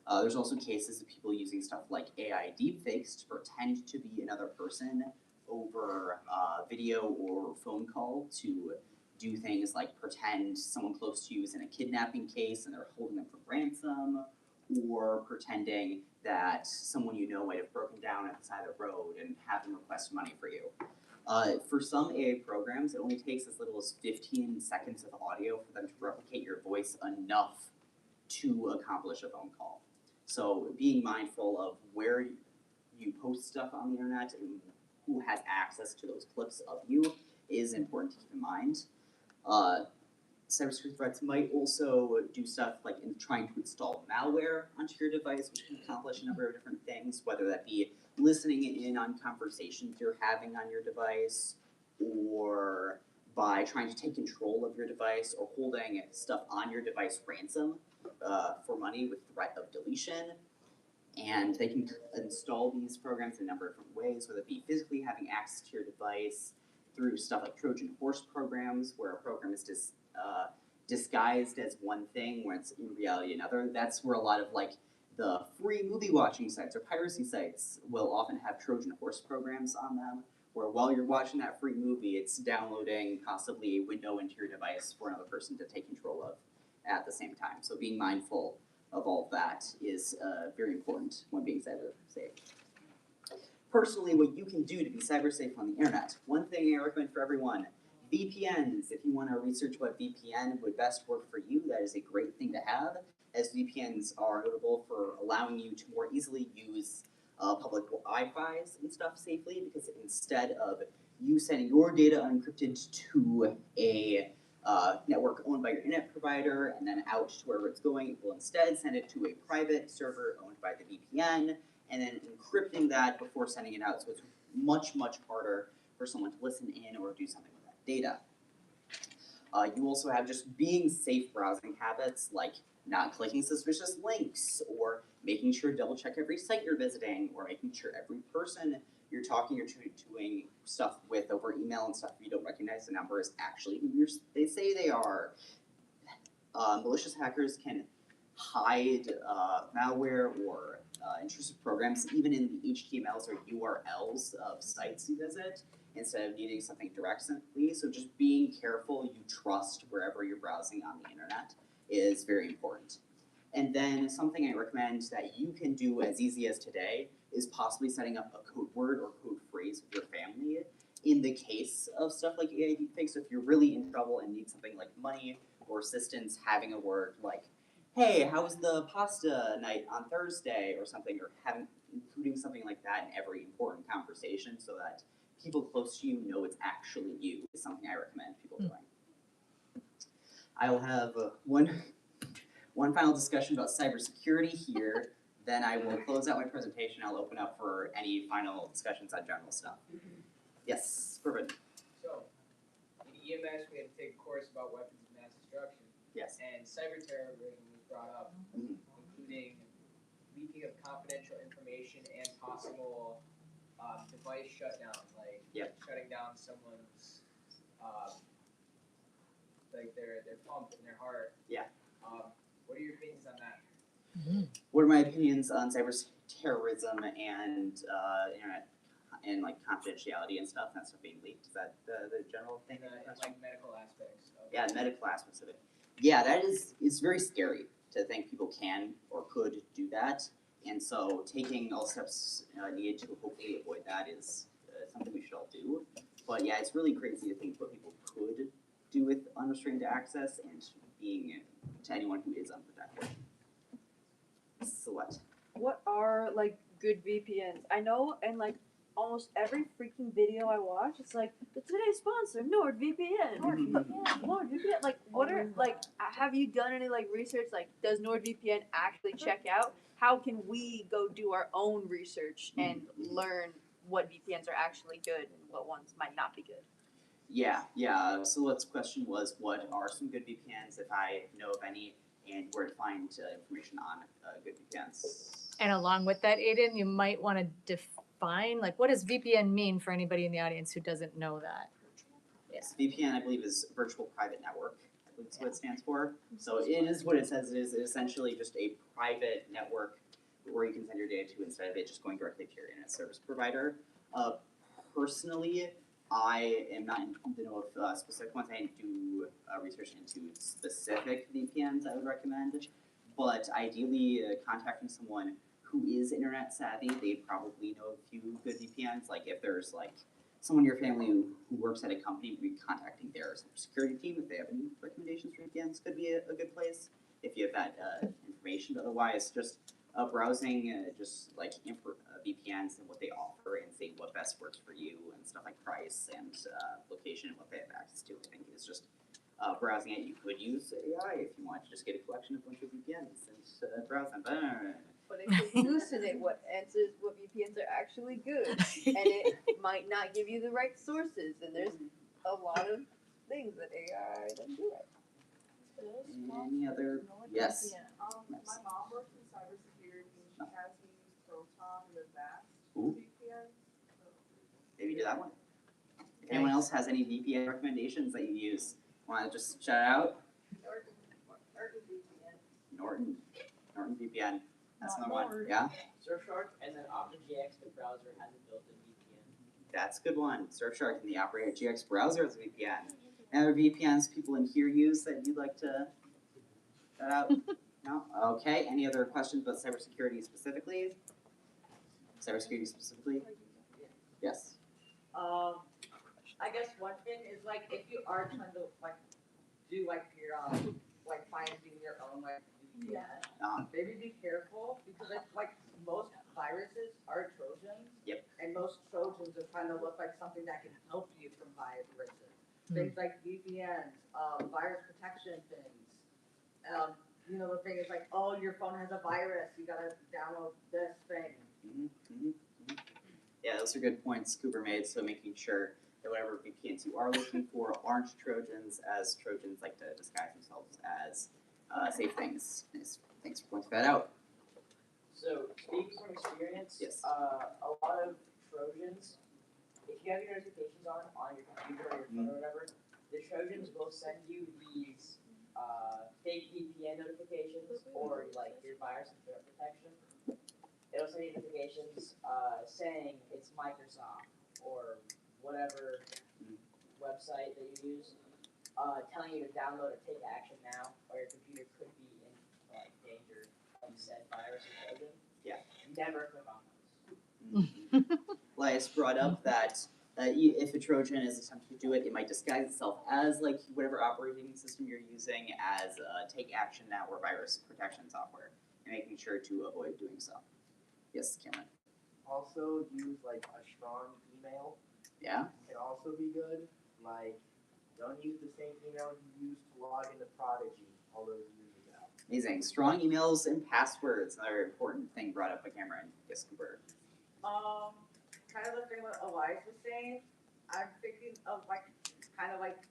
There's also cases of people using stuff like AI deepfakes to pretend to be another person over video or phone call to do things like pretend someone close to you is in a kidnapping case and they're holding them for ransom, or pretending that someone you know might have broken down at the side of the road and have them request money for you. For some AI programs, it only takes as little as 15 seconds of audio for them to replicate your voice enough to accomplish a phone call. So being mindful of where you post stuff on the internet and who has access to those clips of you is important to keep in mind. Cybersecurity threats might also do stuff like in trying to install malware onto your device, which can accomplish a number of different things, whether that be listening in on conversations you're having on your device, or by trying to take control of your device, or holding stuff on your device ransom for money with threat of deletion. And they can install these programs in a number of different ways, whether it be physically having access to your device through stuff like Trojan horse programs, where a program is disguised as one thing when it's in reality another. That's where a lot of like the free movie watching sites or piracy sites will often have Trojan horse programs on them, where while you're watching that free movie, it's downloading possibly a window into your device for another person to take control of at the same time. So being mindful of all of that is very important when being cyber safe. Personally, what you can do to be cyber safe on the internet. One thing I recommend for everyone, VPNs. If you want to research what VPN would best work for you, that is a great thing to have, as VPNs are notable for allowing you to more easily use public Wi-Fi's and stuff safely, because instead of you sending your data unencrypted to a network owned by your internet provider and then out to wherever it's going, it will instead send it to a private server owned by the VPN, and then encrypting that before sending it out, so it's much, much harder for someone to listen in or do something with that data. You also have just being safe browsing habits, like not clicking suspicious links, or making sure to double check every site you're visiting, or making sure every person you're talking or doing stuff with over email and stuff you don't recognize the number is actually who they say they are. Malicious hackers can hide malware or intrusive programs even in the HTMLs or URLs of sites you visit, instead of needing something directly. So just being careful you trust wherever you're browsing on the internet is very important. And then something I recommend that you can do as easy as today is possibly setting up a code word or code phrase with your family in the case of stuff like AI deepfakes. So if you're really in trouble and need something like money or assistance, having a word like, hey, how was the pasta night on Thursday, or something, or including something like that in every important conversation so that people close to you know it's actually you, is something I recommend people doing. I will have one final discussion about cybersecurity here, then I will close out my presentation. I'll open up for any final discussions on general stuff. Yes, perfect. So, in EMS, we had to take a course about weapons of mass destruction. Yes. And cyber terrorism was brought up, including leaking of confidential information and possible device shutdown, like shutting down someone's like their pump in their heart. Yeah. What are your opinions on that? What are my opinions on cyber terrorism and internet and like confidentiality and stuff? That stuff being leaked. Is that the general thing? Like medical aspects. Yeah, the medical aspects of it. Yeah, it's very scary to think people can or could do that. And so taking all steps needed to hopefully avoid that is something we should all do. But yeah, it's really crazy to think what people could do with unrestrained access and being to anyone who is unprotected. So what are like good VPNs? I know, and like almost every freaking video I watch, it's like the today's sponsor, NordVPN. NordVPN. Like, what are like? Have you done any like research? Like, does NordVPN actually check out? How can we go do our own research and learn what VPNs are actually good and what ones might not be good? Yeah. So let's question was, what are some good VPNs if I know of any, and where to find information on good VPNs. And along with that, Aiden, you might want to define, like, what does VPN mean for anybody in the audience who doesn't know that? Yes, VPN, I believe, is Virtual Private Network. I believe that's what it stands for. So it is what it says it is. It's essentially just a private network where you can send your data to instead of it just going directly to your internet service provider. Personally, I am not in the know of specific ones. I didn't do research into specific VPNs I would recommend. But ideally, contacting someone who is internet savvy, they'd probably know a few good VPNs. Like if there's like someone in your family who works at a company, we'd be contacting their security team if they have any recommendations for VPNs. Could be a good place if you have that information. But otherwise, just browsing just like VPNs and what they offer and seeing what best works for you and stuff like price and location and what they have access to. I think is just browsing it. You could use AI if you want to just get a collection of a bunch of VPNs and browse them. But it could hallucinate what VPNs are actually good, and it might not give you the right sources. And there's a lot of things that AI doesn't do right. Any other? Yes. My mom works in cybersecurity and she has me use Proton and Avast Ooh. VPN. Maybe do that one. If anyone else has any VPN recommendations that you use, want to just shout out? Norton VPN. Norton VPN. That's another one. Yeah. Surfshark and then OperaGX, the browser has a built-in VPN. That's a good one. Surfshark and the OperaGX browser is a VPN. Any other VPNs people in here use that you'd like to shout out? No? Okay. Any other questions about cybersecurity specifically? Yes. I guess one thing is like if you are trying to like do like your like finding your own like VPN, maybe be careful because it's like most viruses are Trojans. Yep. And most Trojans are trying to look like something that can help you from viruses. Things like VPNs, virus protection things. You know, the thing is like, oh, your phone has a virus, you gotta download this thing. Yeah, those are good points Cooper made. So making sure that whatever VPNs you are looking for aren't Trojans, as Trojans like to disguise themselves as safe things. Thanks for pointing that out. So, speaking from experience, Yes. A lot of Trojans, if you have your notifications on your computer or your phone or whatever, the Trojans will send you these fake VPN notifications or like your virus and threat protection. It'll send you notifications saying it's Microsoft or whatever website that you use, telling you to download or take action now, or your computer could be in like danger of said virus or Trojan. Yeah. Never click on those. Elias brought up that if a Trojan is attempting to do it, it might disguise itself as like whatever operating system you're using as take action now or virus protection software, and making sure to avoid doing so. Yes, Cameron. Also use like a strong email. Yeah. Can also be good. Like, don't use the same email you used to log into Prodigy all those years ago. Amazing. Strong emails and passwords. Another important thing brought up by Cameron. Yes, Cooper. Kind of the thing what Elias was saying, I'm thinking of like kind of like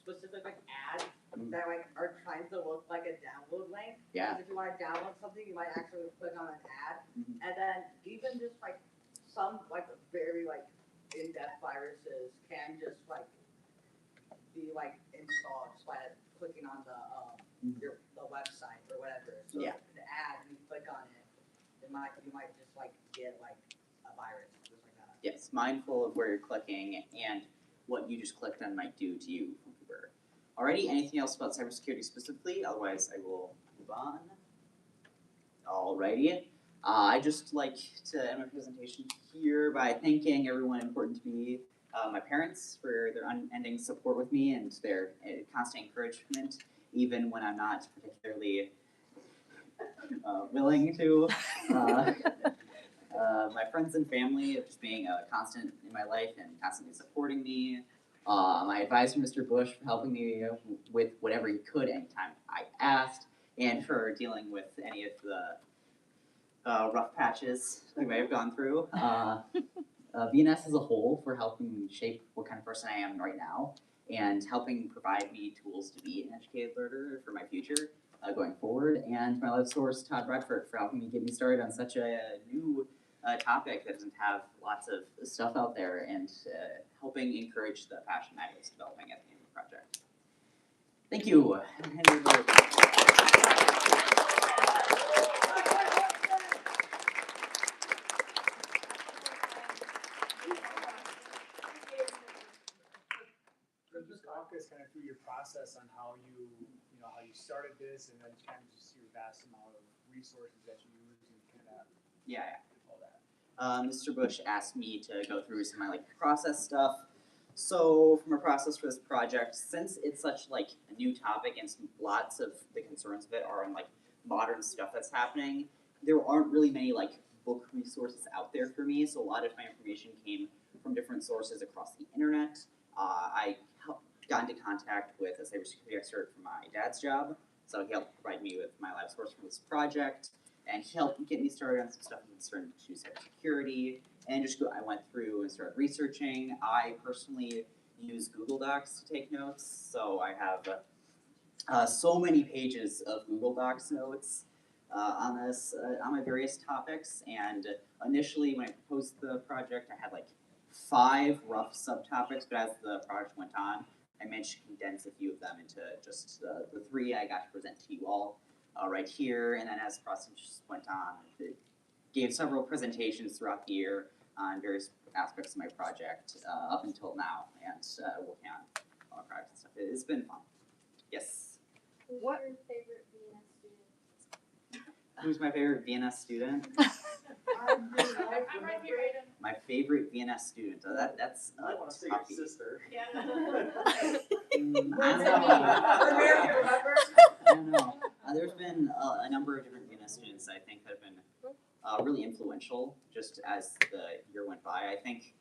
specific like ads that like are trying to look like a download link. Yeah. Because if you want to download something, you might actually click on an ad, and then even just like some like very like in-depth viruses can just like be like installed just by clicking on the the website or whatever. So the ad, you click on it, you might just like get like a virus just like that. Yes, mindful of where you're clicking and what you just clicked on might do to you, Cooper. Alrighty, anything else about cybersecurity specifically? Otherwise, I will move on. Alrighty. I just like to end my presentation here by thanking everyone important to me, my parents for their unending support with me and their constant encouragement, even when I'm not particularly willing to. My friends and family of just being a constant in my life and constantly supporting me. My advisor, Mr. Bush, for helping me with whatever he could anytime I asked, and for dealing with any of the rough patches we may have gone through. VNS as a whole for helping me shape what kind of person I am right now, and helping provide me tools to be an educated learner for my future going forward. And my life source, Todd Bradford, for helping me get me started on such a new topic that doesn't have lots of stuff out there, and helping encourage the passion I was developing at the end of the project. Thank you. Just walk us kind of through your process on how you started this, and then kind of just your vast amount of resources that you use and kind of all that. Mr. Bush asked me to go through some of my process stuff. So from a process for this project, since it's such a new topic and lots of the concerns of it are on modern stuff that's happening, there aren't really many book resources out there for me. So a lot of my information came from different sources across the internet. I got into contact with a cybersecurity expert from my dad's job, so he helped provide me with my lab source for this project, and he helped get me started on some stuff concerned to cybersecurity. And I went through and started researching. I personally use Google Docs to take notes, so I have so many pages of Google Docs notes on my various topics. And initially, when I proposed the project, I had 5 rough subtopics, but as the project went on, I managed to condense a few of them into just the 3 I got to present to you all right here. And then as the process went on, I gave several presentations throughout the year on various aspects of my project up until now, and working on all my projects and stuff. It's been fun. Yes? Who's your favorite VNS student? Who's my favorite VNS student? I'm right here, Aiden. My favorite VNS student. That's a I want to say your toughie. sister. Yeah. I don't know. I don't know. There's been a number of different VNS students I think that have been really influential just as the year went by. I think,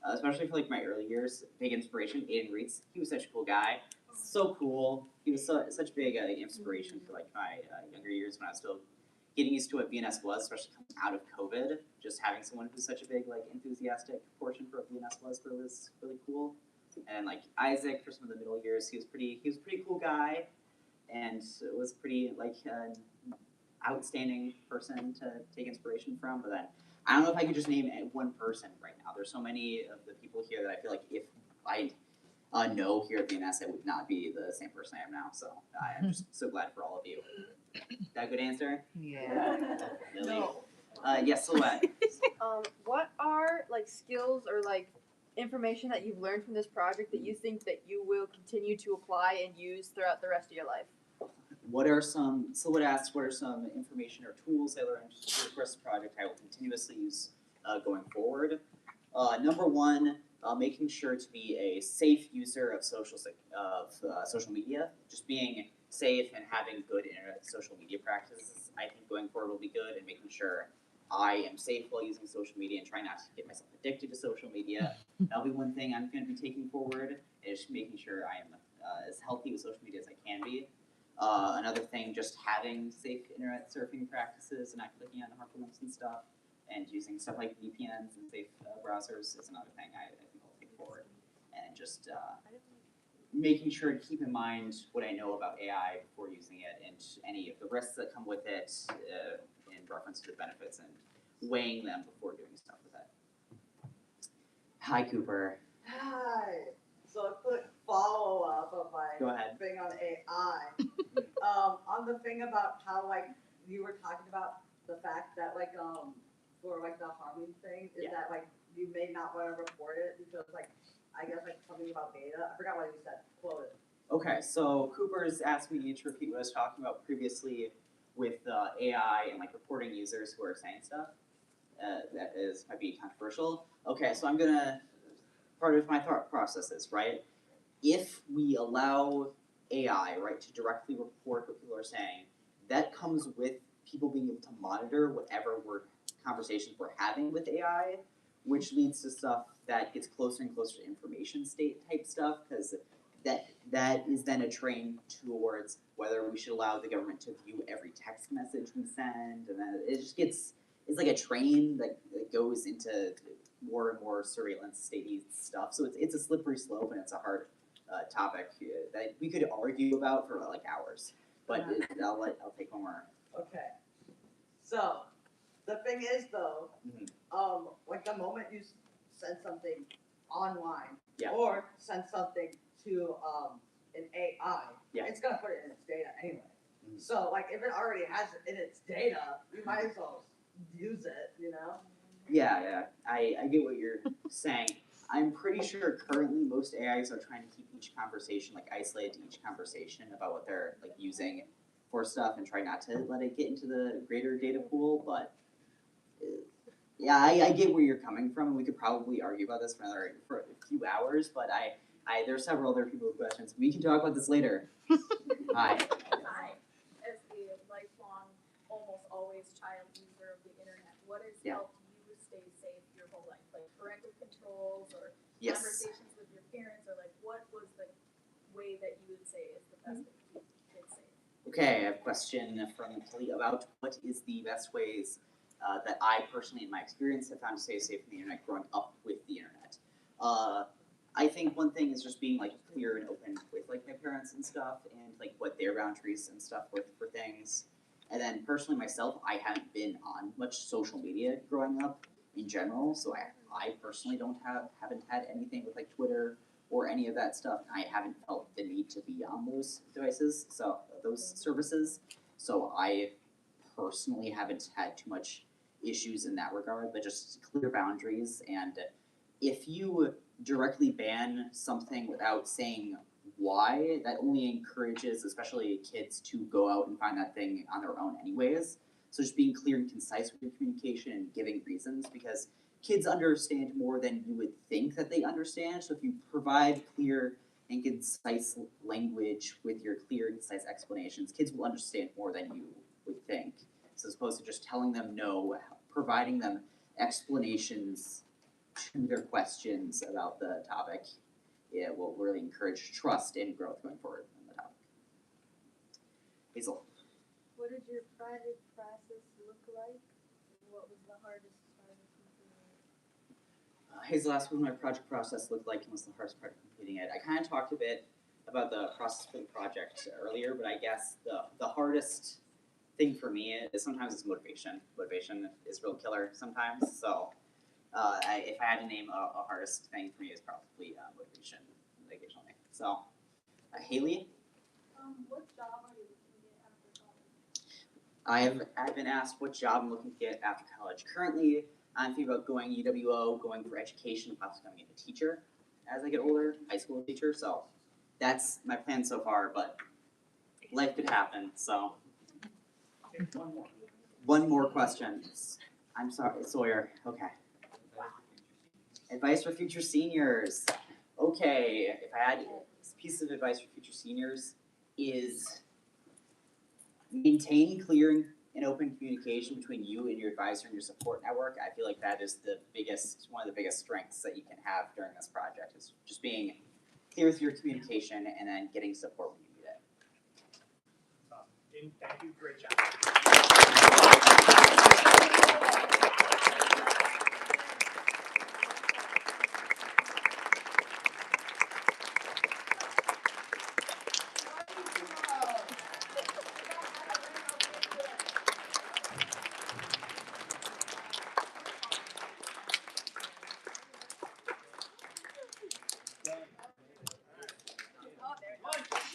especially for my early years, big inspiration, Aeden Reitz. He was such a cool guy. So cool. He was such big inspiration for my younger years when I was still getting used to what VNS was, especially coming out of COVID. Just having someone who's such a big enthusiastic portion for what VNS was really cool. And Isaac for some of the middle years, he was a pretty cool guy, and was pretty outstanding person to take inspiration from. But then I don't know if I could just name one person right now. There's so many of the people here that I feel if I know here at VNS, I would not be the same person I am now. So I'm just so glad for all of you. Is that a good answer? Yeah. Really? No. Yes, Silhouette. What are skills or information that you've learned from this project that you think that you will continue to apply and use throughout the rest of your life? Silhouette asks, what are some information or tools I learned through the rest of the project I will continuously use going forward? Number 1, making sure to be a safe user of social media. Just being safe and having good internet social media practices, I think going forward will be good, and making sure I am safe while using social media and trying not to get myself addicted to social media. That'll be one thing I'm going to be taking forward, is making sure I am as healthy with social media as I can be. Another thing, just having safe internet surfing practices and not clicking on harmful links and stuff, and using stuff like VPNs and safe browsers is another thing I think I'll take forward. And just making sure to keep in mind what I know about AI before using it, and any of the risks that come with it in reference to the benefits, and weighing them before doing stuff with it. Hi, Cooper. Hi. So a quick follow-up of my Go ahead. thing on AI. On the thing about how you were talking about the fact that for the harming thing is that you may not want to report it because I guess something about data. I forgot what you said. Quote it. Okay, so Cooper's asked me to repeat what I was talking about previously with AI and like reporting users who are saying stuff. That might be controversial. Okay, so I'm gonna, part of my thought process is, right, if we allow AI, right, to directly report what people are saying, that comes with people being able to monitor whatever conversations we're having with AI, which leads to stuff that gets closer and closer to information state type stuff, because that is then a train towards whether we should allow the government to view every text message we send, and then it just gets, it's like a train that goes into more and more surveillance statey stuff. So it's a slippery slope, and it's a hard topic that we could argue about for like hours. But I'll take one more. Okay. So the thing is though, like the moment you send something online or send something to an AI, it's gonna put it in its data anyway. So like if it already has it in its data, you might as well use it, you know? Yeah, I get what you're saying. I'm pretty sure currently most AIs are trying to keep each conversation like isolated to each conversation about what they're like using for stuff and try not to let it get into the greater data pool. But yeah, I get where you're coming from, and we could probably argue about this for a few hours. But there are several other people with questions. We can talk about this later. Hi. Hi. As a lifelong, almost always child user of the internet, what has helped you stay safe your whole life? Like parental controls or conversations with your parents, or like what was the way that you would say is the best way to keep kids safe? Okay, I have a question from Tilly about what is the best ways that I personally, in my experience, have found to stay safe on the internet growing up with the internet. I think one thing is just being like clear and open with like my parents and stuff, and like what their boundaries and stuff were for things. And then personally myself, I haven't been on much social media growing up in general, so I personally haven't had anything with like Twitter or any of that stuff. I haven't felt the need to be on those devices, so those services. So I personally haven't had too much issues in that regard, but just clear boundaries. And if you directly ban something without saying why, that only encourages especially kids to go out and find that thing on their own anyways. So just being clear and concise with your communication and giving reasons, because kids understand more than you would think that they understand. So if you provide clear and concise language with your clear and concise explanations, kids will understand more than you would think. So as opposed to just telling them no, providing them explanations to their questions about the topic, it will really encourage trust and growth going forward on the topic. Hazel. What did your private process look like? What was the hardest part of completing it? Hazel asked what my project process looked like and was the hardest part of completing it. I kind of talked a bit about the process for the project earlier, but I guess the hardest thing for me is sometimes it's motivation. Motivation is real killer sometimes, so if I had to name a hardest thing for me, is probably motivation occasionally. So, Haley? What job are you looking to get after college? I've been asked what job I'm looking to get after college. Currently, I'm thinking about going UWO, going for education, possibly becoming a teacher as I get older, high school teacher. So that's my plan so far, but life could happen. So one more question. I'm sorry, Sawyer. Okay. Advice for future seniors. Okay, if I had a piece of advice for future seniors is maintain clear and open communication between you and your advisor and your support network. I feel like that is one of the biggest strengths that you can have during this project, is just being clear with your communication and then getting support when you need it. Thank you, great job.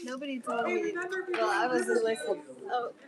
Nobody told me. Well, I wasn't listening. Oh.